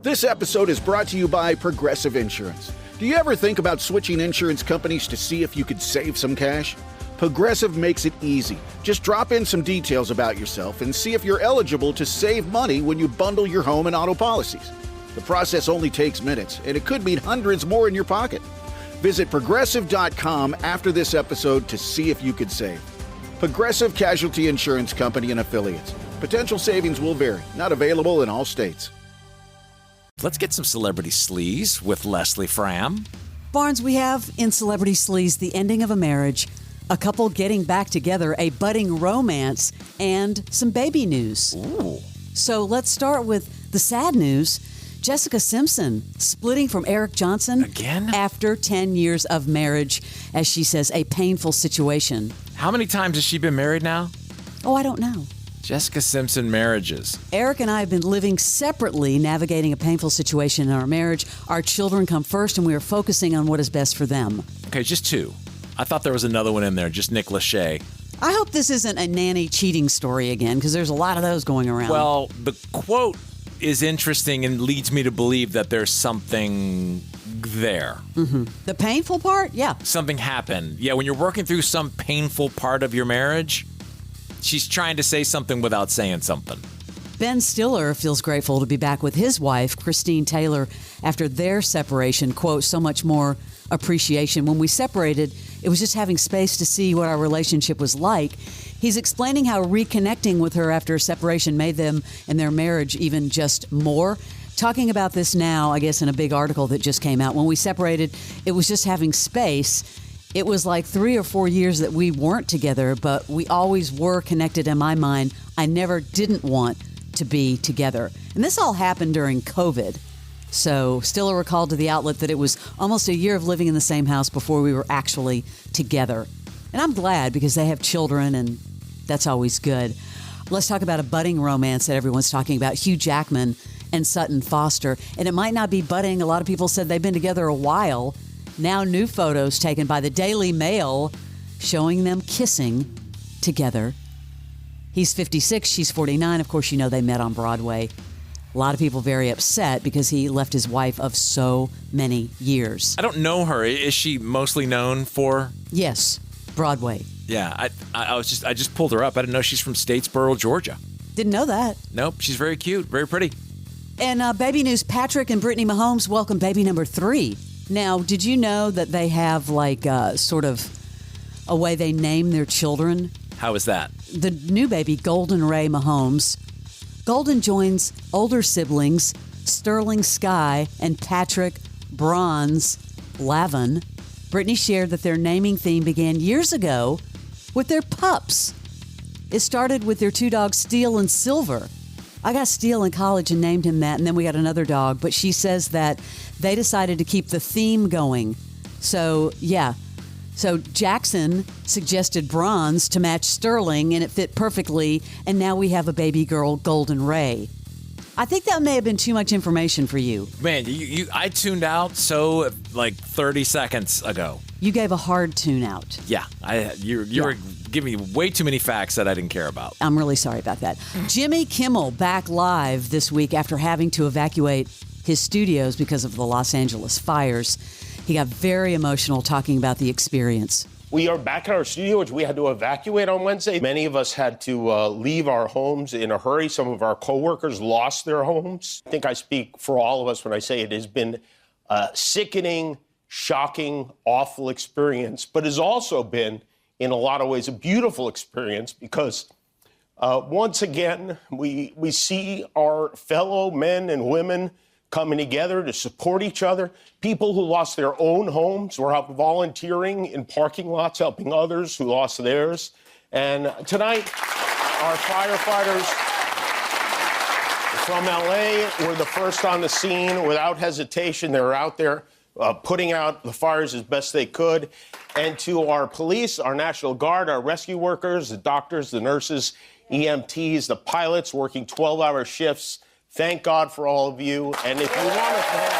This episode is brought to you by Progressive Insurance. Do you ever think about switching insurance companies to see if you could save some cash? Progressive makes it easy. Just drop in some details about yourself and see if you're eligible to save money when you bundle your home and auto policies. The process only takes minutes, and it could mean hundreds more in your pocket. Visit Progressive.com after this episode to see if you could save. Progressive Casualty Insurance Company and Affiliates. Potential savings will vary. Not available in all states. Let's get some Celebrity Sleaze with Leslie Fram. Barnes, we have in Celebrity Sleaze the ending of a marriage, a couple getting back together, a budding romance, and some baby news. Ooh. So let's start with the sad news. Jessica Simpson splitting from Eric Johnson. Again? After 10 years of marriage, as she says, a painful situation. How many times has she been married now? Oh, I don't know. Jessica Simpson marriages. Eric and I have been living separately, navigating a painful situation in our marriage. Our children come first, and we are focusing on what is best for them. Okay, just two. I thought there was another one in there, just Nick Lachey. I hope this isn't a nanny cheating story again, because there's a lot of those going around. Well, the quote is interesting and leads me to believe that there's something there. Mm-hmm. The painful part? Yeah. Something happened. Yeah, when you're working through some painful part of your marriage, she's trying to say something without saying something. Ben Stiller feels grateful to be back with his wife, Christine Taylor, after their separation. Quote, so much more appreciation. When we separated, it was just having space to see what our relationship was like. He's explaining how reconnecting with her after a separation made them and their marriage even just more. Talking about this now, I guess, in a big article that just came out. When we separated, it was just having space. It was like 3 or 4 years that we weren't together, but we always were connected in my mind. I never didn't want to be together. And this all happened during COVID. So Stiller recalled to the outlet that it was almost a year of living in the same house before we were actually together. And I'm glad because they have children and that's always good. Let's talk about a budding romance that everyone's talking about, Hugh Jackman and Sutton Foster. And it might not be budding. A lot of people said they've been together a while. Now new photos taken by the Daily Mail showing them kissing together. He's 56, she's 49. Of course, you know they met on Broadway. A lot of people very upset because he left his wife of so many years. I don't know her. Is she mostly known for? Yes, Broadway. Yeah, I just pulled her up. I didn't know she's from Statesboro, Georgia. Didn't know that. Nope, she's very cute, very pretty. And baby news, Patrick and Brittany Mahomes welcome baby number 3. Now, did you know that they have like sort of a way they name their children? How is that? The new baby, Golden Ray Mahomes. Golden joins older siblings Sterling Sky and Patrick Bronze Lavin. Brittany shared that their naming theme began years ago with their pups. It started with their 2 dogs, Steel and Silver. I got Steel in college and named him that, and then we got another dog. But she says that they decided to keep the theme going. So, yeah. So Jackson suggested Bronze to match Sterling, and it fit perfectly. And now we have a baby girl, Golden Ray. I think that may have been too much information for you. Man, I tuned out like 30 seconds ago. You gave a hard tune out. Yeah, you were giving me way too many facts that I didn't care about. I'm really sorry about that. Jimmy Kimmel back live this week after having to evacuate his studios because of the Los Angeles fires. He got very emotional talking about the experience. We are back in our studio, which we had to evacuate on Wednesday. Many of us had to leave our homes in a hurry. Some of our coworkers lost their homes. I think I speak for all of us when I say it has been a sickening, shocking, awful experience, but has also been, in a lot of ways, a beautiful experience because once again, we see our fellow men and women coming together to support each other. People who lost their own homes were out volunteering in parking lots, helping others who lost theirs. And tonight, our firefighters from LA were the first on the scene. Without hesitation, they were out there putting out the fires as best they could. And to our police, our National Guard, our rescue workers, the doctors, the nurses, EMTs, the pilots working 12-hour shifts, thank God for all of you. And if you want to thank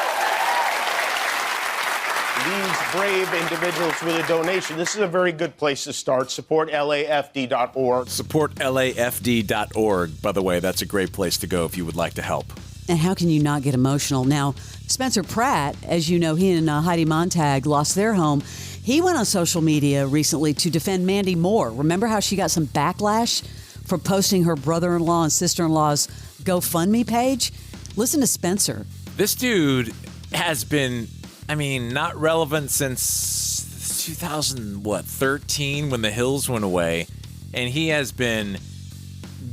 these brave individuals with a donation, this is a very good place to start. Support LAFD.org. Support LAFD.org. By the way, that's a great place to go if you would like to help. And how can you not get emotional? Now, Spencer Pratt, as you know, he and Heidi Montag lost their home. He went on social media recently to defend Mandy Moore. Remember how she got some backlash for posting her brother-in-law and sister-in-law's GoFundMe page? Listen to Spencer. This dude has been, not relevant since 2013 when the Hills went away. And he has been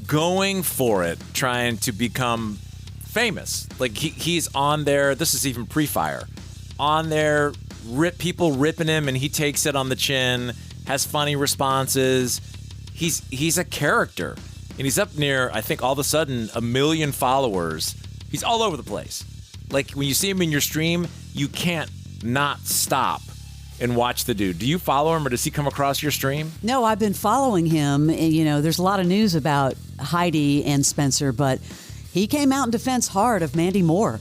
going for it, trying to become famous. Like he's on there. This is even pre-fire. On there, people ripping him, and he takes it on the chin. Has funny responses. He's a character, and he's up near, I think, all of a sudden 1 million followers. He's all over the place. Like when you see him in your stream, you can't not stop and watch the dude. Do you follow him, or does he come across your stream? No, I've been following him. And, there's a lot of news about Heidi and Spencer, but he came out in defense hard of Mandy Moore.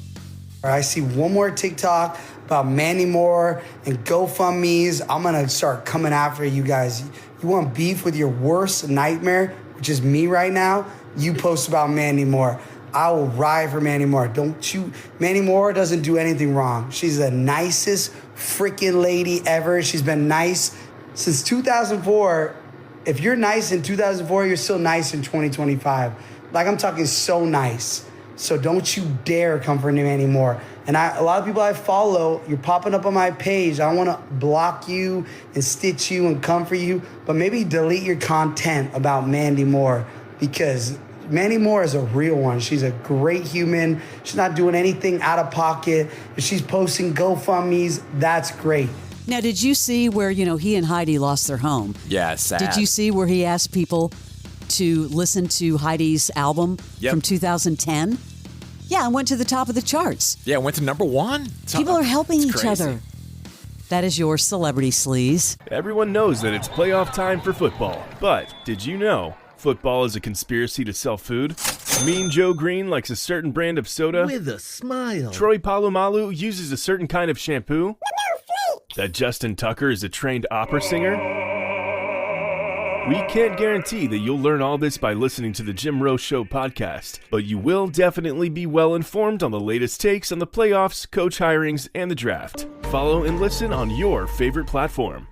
I see one more TikTok about Mandy Moore and GoFundMe's. I'm going to start coming after you guys. You want beef with your worst nightmare, which is me right now? You post about Mandy Moore. I will ride for Mandy Moore. Mandy Moore doesn't do anything wrong. She's the nicest freaking lady ever. She's been nice since 2004. If you're nice in 2004, you're still nice in 2025. Like, I'm talking so nice. So don't you dare come for me anymore. And a lot of people I follow, you're popping up on my page. I want to block you and stitch you and come for you. But maybe delete your content about Mandy Moore, because Mandy Moore is a real one. She's a great human. She's not doing anything out of pocket. If she's posting GoFundMe's, that's great. Now, did you see where, he and Heidi lost their home? Yeah, sad. Did you see where he asked people to listen to Heidi's album from 2010? Yeah, and went to the top of the charts. Yeah, went to number 1. People are helping It's each crazy. other. That is your Celebrity Sleaze. Everyone knows that it's playoff time for football, but did you know football is a conspiracy to sell food? Mean Joe Green likes a certain brand of soda. With a smile. Troy Polamalu uses a certain kind of shampoo. That Justin Tucker is a trained opera singer. We can't guarantee that you'll learn all this by listening to the Jim Rowe Show podcast, but you will definitely be well informed on the latest takes on the playoffs, coach hirings, and the draft. Follow and listen on your favorite platform.